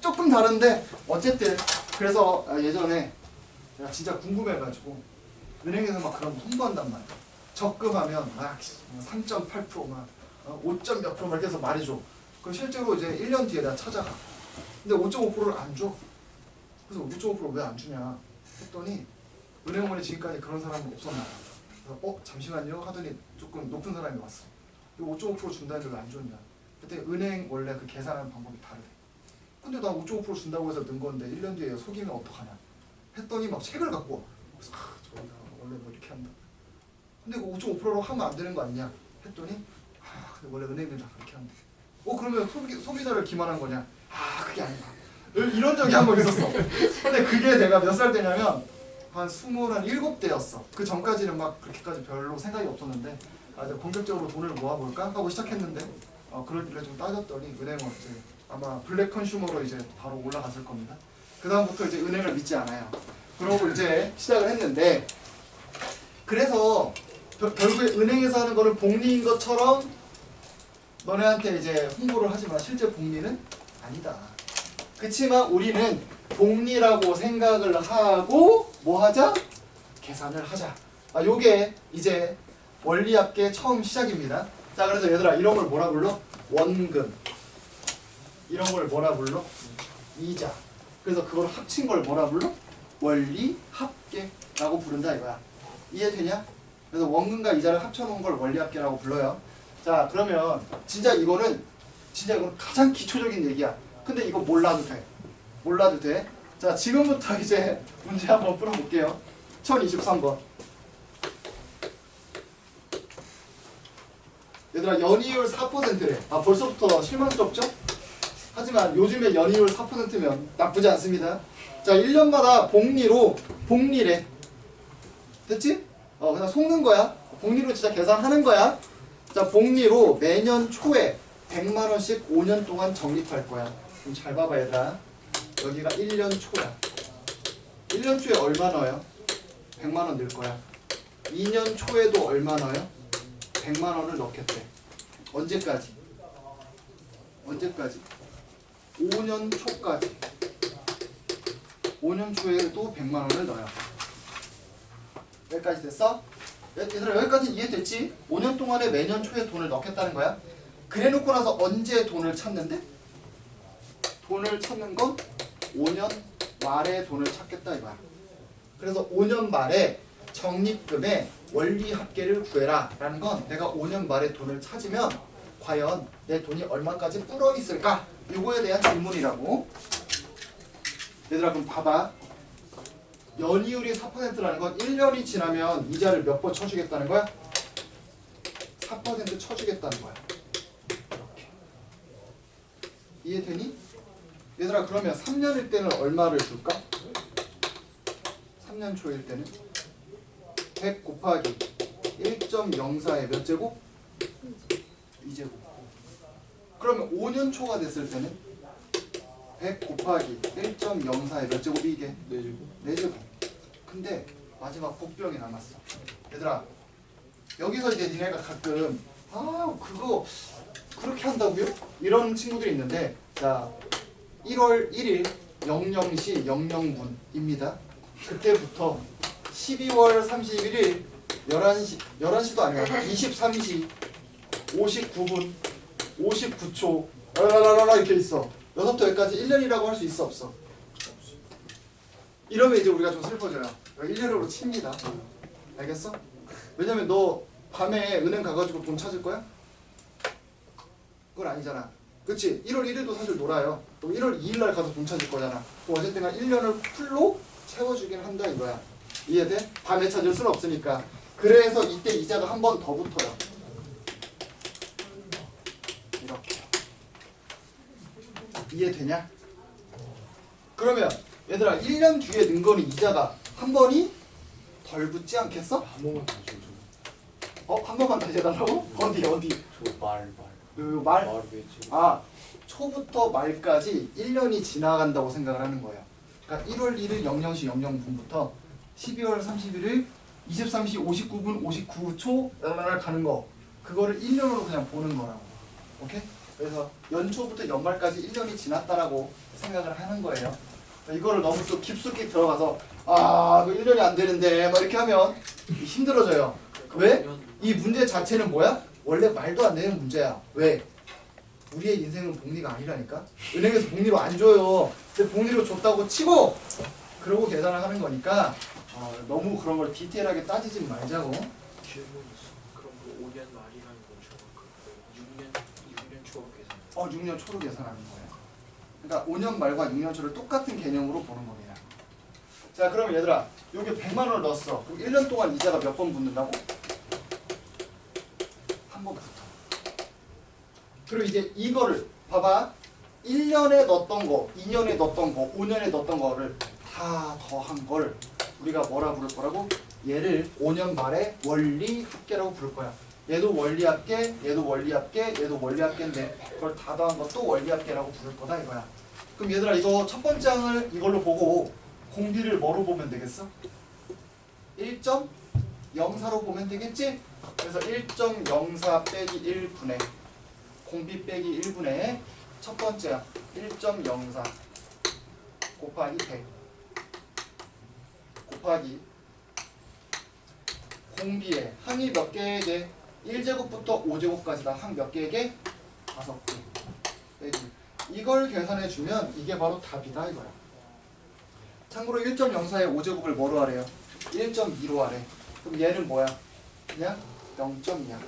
조금 다른데 어쨌든 그래서 예전에 내가 진짜 궁금해가지고 은행에서 막 그런 홍보한단 말이야. 적금하면 막 3.8% 막 5점 몇 프로 막 이렇게 해서 말해줘. 그럼 실제로 이제 1년 뒤에 내가 찾아가. 근데 5.5%를 안 줘. 그래서 5.5% 왜 안 주냐 했더니 은행원에 지금까지 그런 사람은 없었나. 그래서 잠시만요 하더니 조금 높은 사람이 왔어. 5.5% 준다는데 왜 안 줬냐. 그때 은행 원래 그 계산하는 방법이 다르대. 근데 나 5.5% 준다고 해서 넣은 건데 1년 뒤에 속이면 어떡하냐 했더니 막 책을 갖고 와. 그래서 저희가 원래 뭐 이렇게 한다. 근데 그 5.5%로 하면 안 되는 거 아니냐 했더니 근데 원래 은행들 다 그렇게 한대. 그러면 소비자를 기만한 거냐? 그게 아니다. 이런 적이 한 번 있었어. 근데 그게 내가 몇 살 때냐면 한 27대였어. 그 전까지는 막 그렇게까지 별로 생각이 없었는데 이제 본격적으로 돈을 모아볼까 하고 시작했는데 그럴 때를 좀 따졌더니 은행은 이제 아마 블랙 컨슈머로 이제 바로 올라갔을 겁니다. 그 다음부터 이제 은행을 믿지 않아요. 그러고 이제 시작을 했는데 그래서 결국에 은행에서 하는 거는 복리인 것처럼 너네한테 이제 홍보를 하지만 실제 복리는 아니다. 그치만 우리는 복리라고 생각을 하고 뭐 하자? 계산을 하자. 요게 이제 원리합계 처음 시작입니다. 자, 그래서 얘들아 이런 걸 뭐라 불러? 원금. 이런 걸 뭐라 불러? 이자. 그래서 그걸 합친 걸 뭐라 불러? 원리합계라고 부른다 이거야. 이해되냐? 그래서 원금과 이자를 합쳐놓은 걸 원리합계라고 불러요. 자, 그러면 진짜 이거는 가장 기초적인 얘기야. 근데 이거 몰라도 돼. 몰라도 돼. 자, 지금부터 이제 문제 한번 풀어볼게요. 1023번. 얘들아 연이율 4%래. 벌써부터 실망스럽죠? 하지만 요즘에 연이율 4%면 나쁘지 않습니다. 자, 1년마다 복리래. 됐지? 그냥 속는 거야. 복리로 진짜 계산하는 거야. 자, 복리로 매년 초에 100만원씩 5년 동안 적립할 거야. 그럼 잘 봐봐 얘들아. 여기가 1년 초야. 1년 초에 얼마 넣어요? 100만원 넣을 거야. 2년 초에도 얼마 넣어요? 100만원을 넣겠대. 언제까지? 5년 초까지. 5년 초에도 100만원을 넣어요. 여기까지 됐어? 얘들아 여기까지 이해됐지? 5년 동안에 매년 초에 돈을 넣겠다는 거야. 그래 놓고 나서 언제 돈을 찾는데? 돈을 찾는 건 5년 말에 돈을 찾겠다 이거야. 그래서 5년 말에 적립금의 원리합계를 구해라 라는 건 내가 5년 말에 돈을 찾으면 과연 내 돈이 얼마까지 불어 있을까? 이거에 대한 질문이라고. 얘들아 그럼 봐봐. 연이율이 4%라는 건 1년이 지나면 이자를 몇 번 쳐주겠다는 거야? 4% 쳐주겠다는 거야. 이렇게. 이해되니? 얘들아 그러면 3년일 때는 얼마를 줄까? 3년 초일 때는 100 곱하기 1.04의 몇 제곱? 2제곱. 그러면 5년 초가 됐을 때는 100 곱하기 1.04의 몇 제곱이 이게? 4제곱. 4제곱. 근데 마지막 복병이 남았어. 얘들아, 여기서 이제 니네가 가끔 그거 그렇게 한다고요? 이런 친구들이 있는데, 자 1월 1일 00시 00분입니다. 그때부터 12월 31일 11시도 아니야. 23시 59분 59초 라라라라 이렇게 있어. 여기서부터 여기까지 1년이라고 할 수 있어 없어? 이러면 이제 우리가 좀 슬퍼져요. 1년으로 칩니다. 알겠어? 왜냐면 너 밤에 은행 가가지고 돈 찾을 거야? 그건 아니잖아. 그치? 1월 1일도 사실 놀아요. 그럼 1월 2일날 가서 돈 찾을 거잖아. 그럼 어쨌든 1년을 풀로 채워주긴 한다 이거야. 이해돼? 밤에 찾을 수는 없으니까. 그래서 이때 이자가 한 번 더 붙어요. 이렇게. 이해되냐? 그러면 얘들아 1년 뒤에 는 거는 이자가 한 번이 덜 붙지 않겠어? 한 번만 다시 줘. 한 번만 다시 해달라고? 어디? 말. 말? 왜 지금? 초부터 말까지 1년이 지나간다고 생각을 하는 거예요. 그러니까 1월 1일 00시 00분부터 12월 31일 23시 59분 59초 가는 거, 그거를 1년으로 그냥 보는 거라고. 오케이? 그래서 연초부터 연말까지 1년이 지났다라고 생각을 하는 거예요. 이거를 너무 또 깊숙이 들어가서 그 1년이 안 되는데 막 이렇게 하면 힘들어져요. 왜? 이 문제 자체는 뭐야? 원래 말도 안 되는 문제야. 왜? 우리의 인생은 복리가 아니라니까. 은행에서 복리로 안 줘요. 근데 복리로 줬다고 치고 그러고 계산을 하는 거니까 너무 그런 걸 디테일하게 따지지 말자고. 질문 있어. 그럼 그 5년 말이라는 건 정확한 6년 초 계산. 6년 초로 계산하는 거예요. 그러니까 5년 말과 6년 초를 똑같은 개념으로 보는 겁니다. 자, 그러면 얘들아, 여기 100만 원을 넣었어. 그럼 1년 동안 이자가 몇 번 붙는다고? 한 번 붙어. 그리고 이제 이거를 봐봐. 1년에 넣었던 거, 2년에 넣었던 거, 5년에 넣었던 거를 다 더한 걸 우리가 뭐라 부를 거라고? 얘를 5년 말에 원리 합계라고 부를 거야. 얘도 원리 합계, 얘도 원리 합계, 얘도 원리 합계인데 그걸 다 더한 것도 원리 합계라고 부를 거다 이거야. 그럼 얘들아, 이거 첫 번째 항을 이걸로 보고 공비를 뭐로 보면 되겠어? 1.04로 보면 되겠지? 그래서 1.04 빼기 1분의 공비 빼기 1분의 첫 번째야. 1.04 곱하기 100 곱하기 공비에 항이 몇 개에게 1제곱부터 5제곱까지 다 항 몇 개에게? 5개 빼기. 이걸 계산해 주면 이게 바로 답이다 이거야. 참고로 1.04의 5제곱을 뭐로 하래요? 1.2로 하래. 그럼 얘는 뭐야? 그냥 0.2야.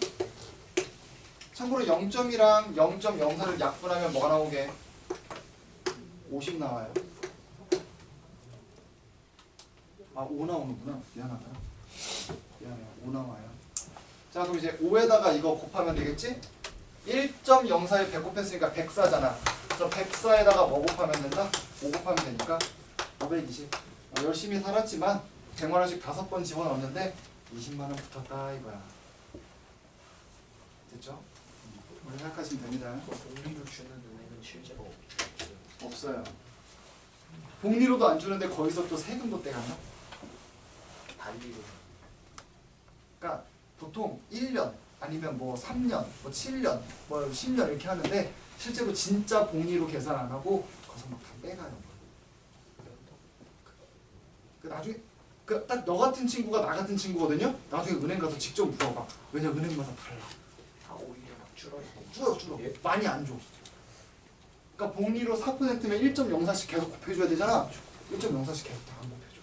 참고로 0.2랑 0.04를 약분하면 뭐가 나오게? 50 나와요. 5 나오는구나. 미안하다. 미안해요. 5 나와요. 자, 그럼 이제 5에다가 이거 곱하면 되겠지? 1.04에 100 곱했으니까 104잖아. 그래서 104에다가 뭐 곱하면 된다? 5 곱하면 되니까 520. 열심히 살았지만 100만 원씩 5번 집어넣었는데 20만 원 붙었다 이거야. 됐죠? 그렇게 생각하시면 됩니다. 복리를 주는 은행은 실제로 없어요. 복리로도 안 주는데 거기서 또 세금도 떼가나? 단리로. 그러니까 보통 1년 아니면 뭐 3년, 뭐 7년, 뭐 10년 이렇게 하는데 실제로 진짜 복리로 계산 안 하고 거기서 막 다 빼가요. 나중에 딱 너 같은 친구가 나 같은 친구거든요. 나중에 은행 가서 직접 물어봐. 왜냐 은행마다 달라. 다 오히려 막 줄어있고. 줄어. 많이 안 줘. 그러니까 복리로 4%면 1.04씩 계속 곱해줘야 되잖아. 1.04씩 계속 다 안 곱해줘.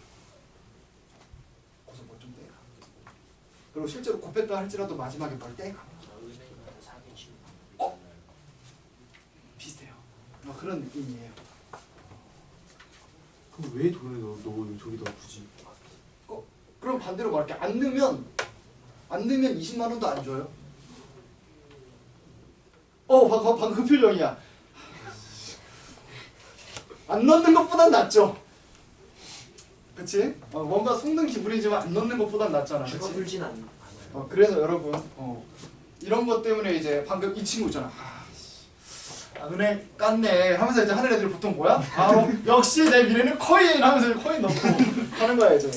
거기서 뭐 좀 떼가. 그리고 실제로 곱했다 할지라도 마지막에 뭘 떼가. 은행마다 사기 치는 비슷해요. 그런 느낌이에요. 그럼 왜 돈을 넣어 저기다 굳이? 그럼 반대로 말할게. 안 넣으면 20만 원도 안 줘요. 방금 그 표정이야. 안 넣는 것보단 낫죠. 그치? 뭔가 속는 기분이지만 안 넣는 것보단 낫잖아. 그치? 줄어들진 않아요. 그래서 여러분 이런 것 때문에 이제 방금 이 친구 있잖아. 아, 은행 깠네 하면서 이제 하는 애들 보통 뭐야? 바로 역시 내 미래는 코인 하면서 코인 넣고 하는 거야 이제.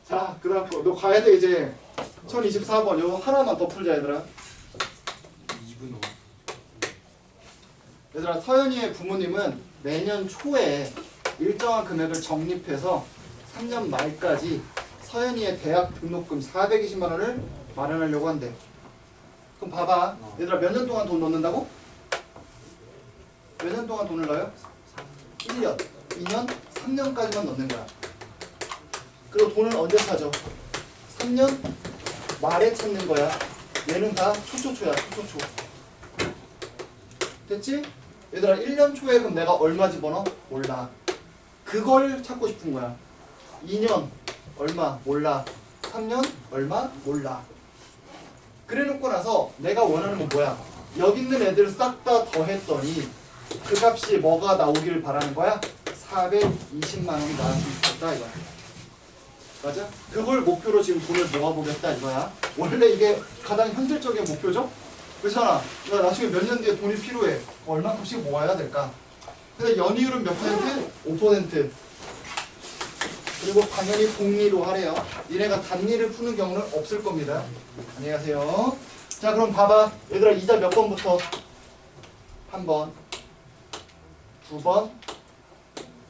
자, 그다음 거 너 가야 돼 이제. 1024번 요거 하나만 더 풀자 얘들아. 2분 넘어. 얘들아 서연이의 부모님은 매년 초에 일정한 금액을 적립해서 3년 말까지 서연이의 대학 등록금 420만 원을 마련하려고 한대. 그럼 봐봐. 얘들아 몇 년 동안 돈 넣는다고? 몇 년 동안 돈을 넣어요? 1년, 2년, 3년까지만 넣는 거야. 그리고 돈을 언제 찾아? 3년 말에 찾는 거야. 얘는 다 초초초야. 초초초. 됐지? 얘들아 1년 초에 그럼 내가 얼마 집어넣어? 몰라. 그걸 찾고 싶은 거야. 2년 얼마? 몰라. 3년 얼마? 몰라. 그래 놓고 나서 내가 원하는 건 뭐야? 여기 있는 애들 싹 다 더했더니 그 값이 뭐가 나오기를 바라는 거야? 420만 원이 나왔으면 좋겠다 이거야. 맞아? 그걸 목표로 지금 돈을 모아보겠다 이거야. 원래 이게 가장 현실적인 목표죠? 그렇잖아. 나 나중에 몇 년 뒤에 돈이 필요해. 얼마큼씩 모아야 될까? 근데 연이율은 몇 퍼센트? 5%. 그리고 당연히 복리로 하래요. 얘네가 단리를 푸는 경우는 없을 겁니다. 안녕히 가세요. 자, 그럼 봐봐. 얘들아 이자 몇 번부터? 한 번, 두 번,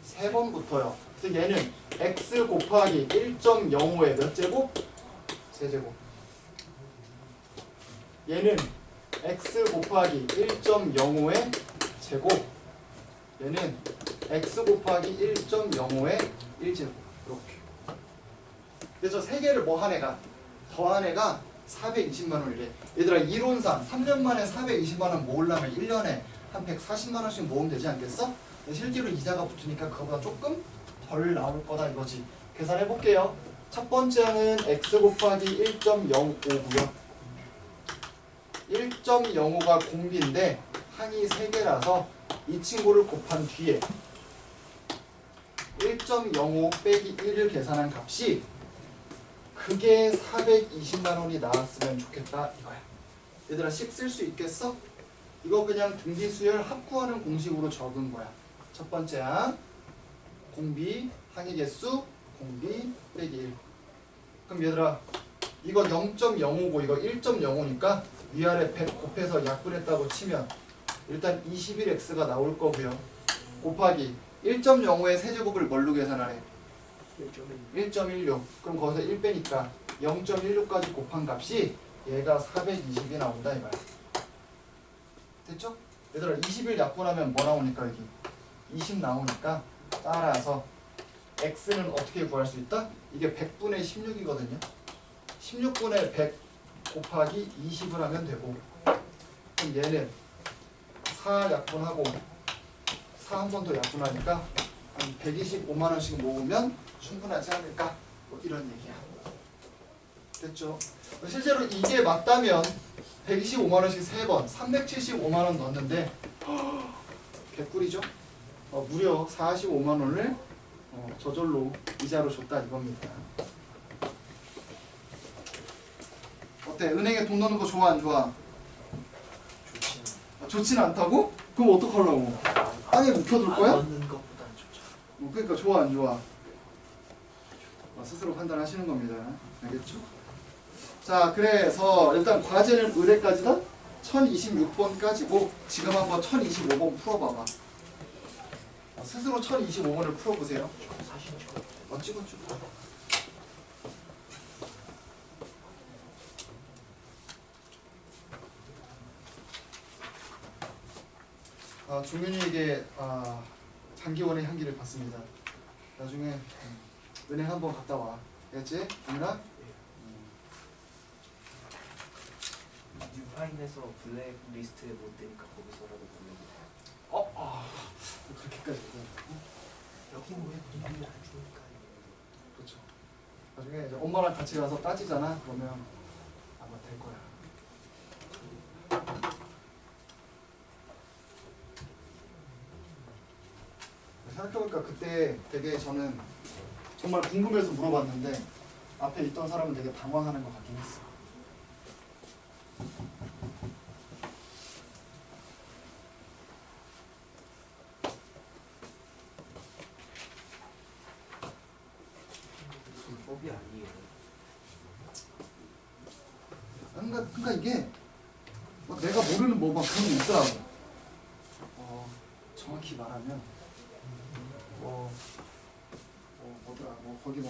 세 번부터요. 그래서 얘는 x 곱하기 1.05의 몇 제곱? 세제곱. 얘는 x 곱하기 1.05의 제곱. 얘는 x 곱하기 1.05의 1제곱. 이렇게. 그래서 세 개를 뭐 한 애가? 더한 애가 420만 원이래. 얘들아 이론상 3년 만에 420만 원 모으려면 1년에 한 140만 원씩 모으면 되지 않겠어? 실제로 이자가 붙으니까 그거보다 조금 덜 나올 거다 이거지. 계산해 볼게요. 첫 번째는 x 곱하기 1.05고요. 1.05가 공비인데 항이 3개라서 이 친구를 곱한 뒤에 1.05 빼기 1을 계산한 값이 그게 420만 원이 나왔으면 좋겠다 이거야. 얘들아 식 쓸 수 있겠어? 이거 그냥 등비수열 합구하는 공식으로 적은 거야. 첫 번째 항 공비 항의 개수 공비 빼기 1. 그럼 얘들아 이거 0.05고 이거 1.05니까 위아래 100 곱해서 약분했다고 치면 일단 21x가 나올 거고요. 곱하기 1.05의 세제곱을 뭘로 계산하래? 1.16. 그럼 거기서 1 빼니까 0.16까지 곱한 값이 얘가 420이 나온다 이거야. 됐죠? 얘들아 20일 약분하면 뭐 나오니까 여기 20 나오니까 따라서 x는 어떻게 구할 수 있다? 이게 100분의 16이거든요. 16분의 100 곱하기 20을 하면 되고 그럼 얘는 4 약분하고 4 한 번 더 약분하니까 한 125만 원씩 모으면 충분하지 않을까? 뭐 이런 얘기야. 됐죠? 실제로 이게 맞다면 125만 원씩 3번 375만 원 넣었는데 개꿀이죠? 무려 45만 원을 저절로 이자로 줬다 이겁니다. 어때? 은행에 돈 넣는 거 좋아 안 좋아? 좋진 않다고? 그럼 어떡하려고? 땅에 묵혀둘 거야? 넣는 것보다는 좋죠. 그러니까 좋아 안 좋아? 스스로 판단하시는 겁니다. 알겠죠? 자, 그래서 일단 과제는 의뢰까지다 1026번까지고 지금 한번 1025번 풀어봐봐. 스스로 1025번을 풀어보세요. 사실 찍어. 종윤이에게 장기원의 향기를 받습니다. 나중에 은행 한번 갔다 와. 알겠지? 종윤아? 뉴파인에서 블랙리스트에 못 되니까 거기서라도 보내고. 그렇게까지. 여기는 왜 분위기를 안 주니까. 그렇죠. 나중에 이제 엄마랑 같이 가서 따지잖아. 그러면 아마 될 거야. 생각해보니까 그때 되게 저는 정말 궁금해서 물어봤는데 앞에 있던 사람은 되게 당황하는 것 같긴 했어. 수법이 아니에요. 그러니까 이게 막 내가 모르는 뭐 막 그런 게 있더라고. 정확히 말하면 뭐더라 거기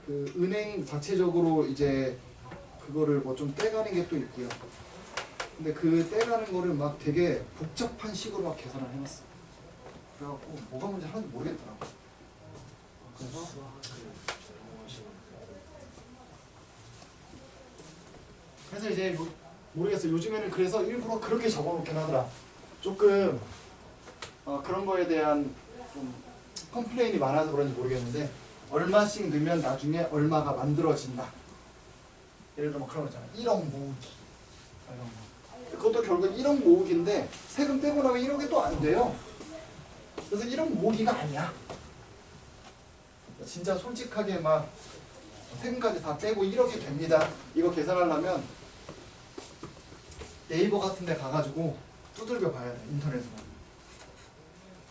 그 은행 자체적으로 이제 그거를 뭐 좀 떼가는 게 또 있고요. 근데 그 떼가는 거를 막 되게 복잡한 식으로 막 계산을 해놨어. 그래갖고 뭐가 문제 하나도 모르겠더라고. 그래서 이제 모르겠어. 요즘에는 그래서 일부러 그렇게 적어놓긴 하더라. 조금 그런 거에 대한 좀 컴플레인이 많아서 그런지 모르겠는데 얼마씩 넣으면 나중에 얼마가 만들어진다. 예를 들어 그런 거 있잖아. 1억 모으기 이런 거. 그것도 결국 1억 모으기인데 세금 떼고 나면 1억이 또 안 돼요. 그래서 1억 모으기가 아니야. 진짜 솔직하게 막 세금까지 다 떼고 1억이 됩니다. 이거 계산하려면 네이버 같은 데 가가지고 두들겨 봐야 돼. 인터넷으로.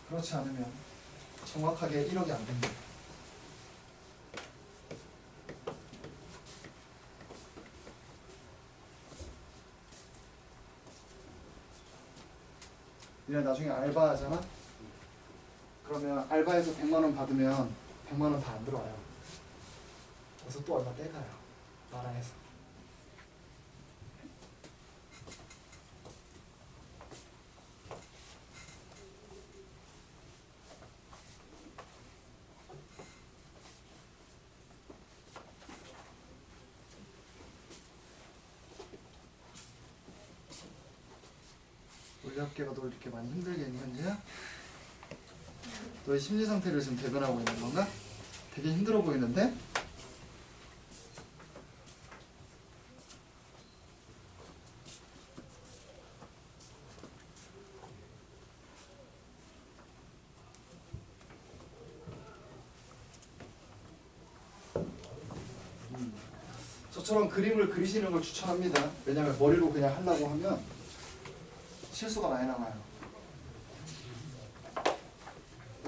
그렇지 않으면 정확하게 1억이 안 됩니다. 니네 나중에 알바하잖아? 그러면 알바에서 100만원 받으면 100만원 다 안 들어와요. 그래서 또 얼마 떼가요. 나랑 해서. 우리 학교가 널 이렇게 많이 힘들게 했니 현재야? 너의 심리 상태를 지금 대변하고 있는 건가? 되게 힘들어 보이는데? 저처럼 그림을 그리시는 걸 추천합니다. 왜냐면 머리로 그냥 하려고 하면 실수가 많이 나와요.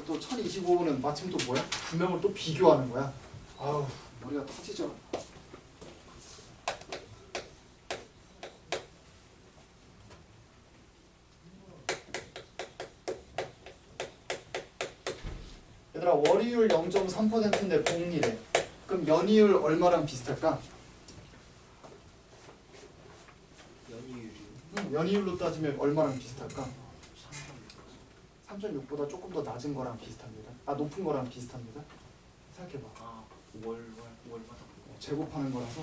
또 1025분은 마침 또 뭐야? 두 명을 또 비교하는 거야. 아우 머리가 터지죠. 얘들아 월이율 0.3%인데 공이래. 그럼 연이율 얼마랑 비슷할까? 연이율로 따지면 얼마랑 비슷할까? 3.6보다 조금 더 낮은 거랑 비슷합니다. 높은 거랑 비슷합니다. 생각해봐. 월마다 제곱하는 거라서.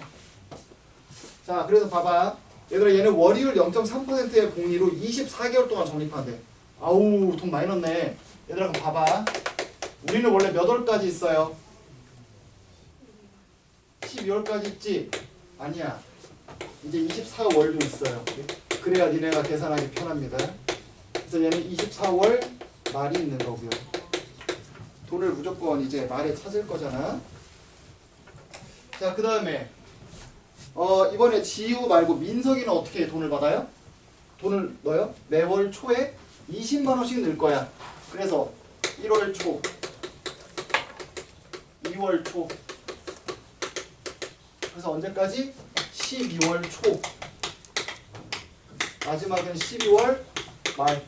자, 그래서 봐봐. 얘들아 얘는 월이율 0.3%의 공리로 24개월 동안 적립한대. 아우 돈 많이 넣네. 얘들아 그럼 봐봐. 우리는 원래 몇 월까지 있어요? 12월까지 있지? 아니야. 이제 24월도 있어요. 그래야 니네가 계산하기 편합니다. 그래서 얘는 24월 말이 있는 거고요. 돈을 무조건 이제 말에 찾을 거잖아. 자, 그 다음에 이번에 지우 말고 민석이는 어떻게 돈을 받아요? 돈을 넣어요? 매월 초에 20만 원씩 넣을 거야. 그래서 1월 초, 2월 초. 그래서 언제까지? 12월 초. 마지막은 12월 말.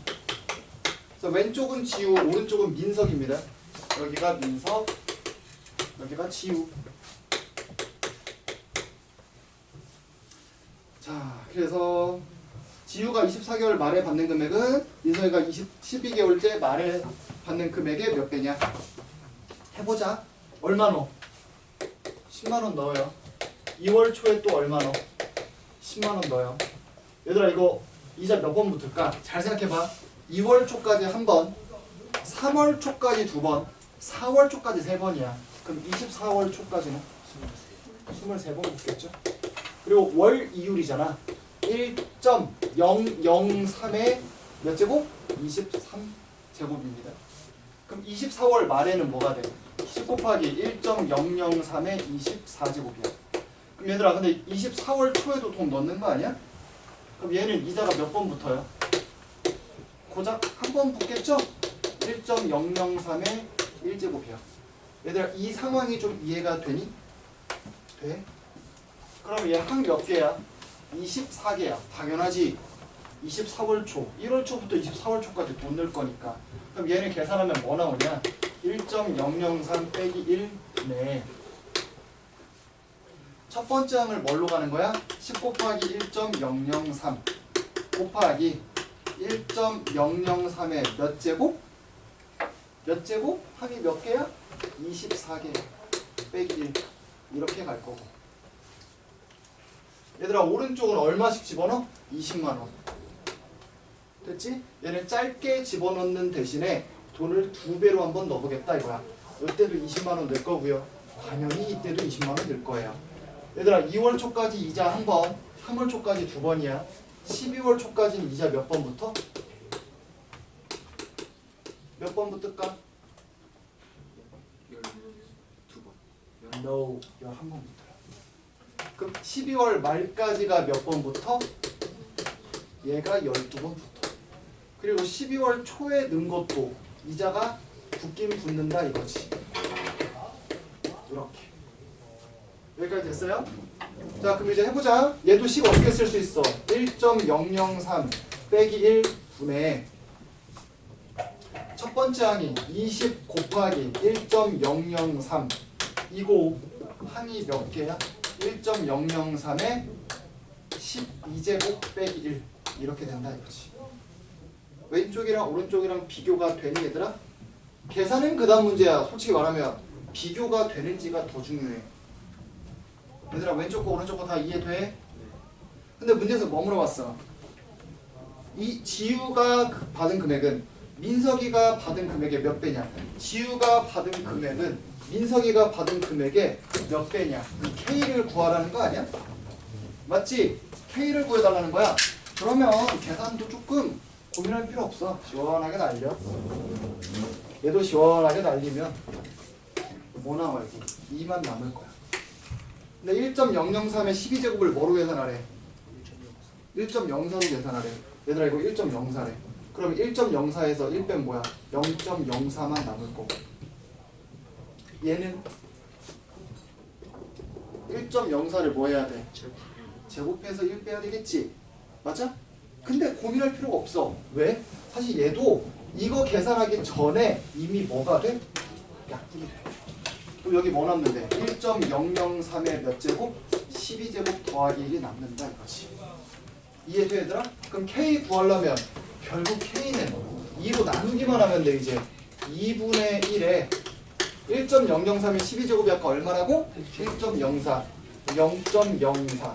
그래서 왼쪽은 지우, 오른쪽은 민석입니다. 여기가 민석, 여기가 지우. 자, 그래서 지우가 24개월 말에 받는 금액은 민석이가 12개월째 말에 받는 금액의 몇 배냐? 해보자. 얼마 넣어? 10만 원 넣어요. 2월 초에 또 얼마 넣어? 10만 원 넣어요. 얘들아 이거 이자 몇 번 붙을까? 잘 생각해봐. 2월 초까지 한 번, 3월 초까지 두 번, 4월 초까지 세 번이야. 그럼 24월 초까지는 23번 붙겠죠? 그리고 월 이율이잖아. 1.003의 몇 제곱? 23제곱입니다. 그럼 24월 말에는 뭐가 돼? 10 곱하기 1.003의 24제곱이야. 그럼 얘들아 근데 24월 초에도 돈 넣는 거 아니야? 그럼 얘는 이자가 몇 번 붙어요? 고작 한 번 붙겠죠? 1.003의 1제곱이야. 얘들아 이 상황이 좀 이해가 되니? 돼? 그럼 얘 항 몇 개야? 24개야. 당연하지. 24월 초, 1월 초부터 24월 초까지 돈 넣을 거니까. 그럼 얘는 계산하면 뭐 나오냐? 1.003 빼기 1 네. 첫 번째 항을 뭘로 가는 거야? 10 곱하기 1.003 곱하기 1.003의 몇 제곱? 몇 제곱? 항이 몇 개야? 24개 빼기 1 이렇게 갈 거고. 얘들아 오른쪽은 얼마씩 집어넣어? 20만원. 됐지? 얘는 짧게 집어넣는 대신에 돈을 2배로 한번 넣어보겠다 이거야. 이때도 20만원 낼 거고요. 당연히 이때도 20만원 낼 거예요. 얘들아 2월 초까지 이자 한 번, 3월 초까지 2번이야. 12월 초까지는 이자 몇 번부터? 몇 번 붙을까? 12번. No, 11번부터야. 그럼 12월 말까지가 몇 번부터? 얘가 12번부터. 그리고 12월 초에 넣은 것도 이자가 붙긴 붙는다 이거지. 이렇게. 여기까지 됐어요? 자 그럼 이제 해보자. 얘도 식 어떻게 쓸 수 있어? 1.003 빼기 1 분의 첫 번째 항이 20 곱하기 1.003 이거 항이 몇 개야? 1.003에 12제곱 빼기 1 이렇게 된다 이거지. 왼쪽이랑 오른쪽이랑 비교가 되니 얘들아? 계산은 그 다음 문제야. 솔직히 말하면 비교가 되는지가 더 중요해. 얘들아 왼쪽 거 오른쪽 거 다 이해돼? 근데 문제에서 뭐 물어봤어? 이 지우가 받은 금액은 민석이가 받은 금액의 몇 배냐? 지우가 받은 금액은 민석이가 받은 금액의 몇 배냐? 이 K를 구하라는 거 아니야? 맞지? K를 구해달라는 거야. 그러면 계산도 조금 고민할 필요 없어. 시원하게 날려. 얘도 시원하게 날리면 뭐 나와 여기? 2만 남을 거야. 근데 1.003의 12제곱을 뭐로 계산하래? 1.04로 계산하래. 얘들아 이거 1.04래. 그럼 1.04에서 1 빼면 뭐야? 0.04만 남을 거고. 얘는 1.04를 뭐 해야 돼? 제곱해서 1 빼야 되겠지? 맞아? 근데 고민할 필요가 없어. 왜? 사실 얘도 이거 계산하기 전에 이미 뭐가 돼? 약분이 돼. 또 여기 뭐 남는데? 1.003의 몇 제곱? 12제곱 더하기 1이 남는다 이거지. 이해돼 얘들아? 그럼 K 구하려면 결국 K는 2로 나누기만 하면 돼 이제. 2분의 1에 1.003의 12제곱이 아까 얼마라고? 1.04 0.04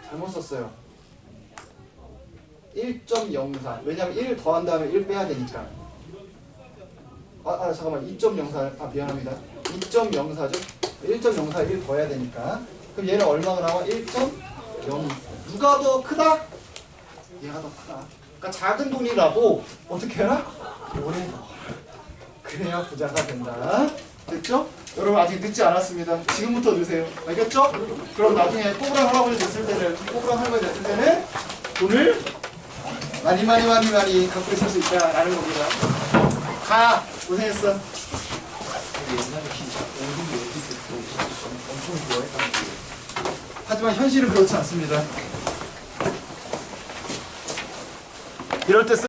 잘못 썼어요. 1.04 왜냐면 1 더한 다음에 1 빼야 되니까. 잠깐만 2.04 미안합니다. 2.04죠? 1.04 1 더해야 되니까. 그럼 얘는 얼마가 나와? 1.0 누가 더 크다? 얘가 더 크다. 그러니까 작은 돈이라도 어떻게 해라? 오래 넣어라. 그래야 부자가 된다. 됐죠? 여러분 아직 늦지 않았습니다. 지금부터 넣으세요. 알겠죠? 그럼 나중에 꼬부랑 할아버지 됐을 때는 돈을 많이 갖고 있을 수 있다라는 겁니다. 가! 고생했어. 옛날에 진짜 어른이 어디 때도 엄청 좋아했다는 게. 하지만 현실은 그렇지 않습니다. 이럴 때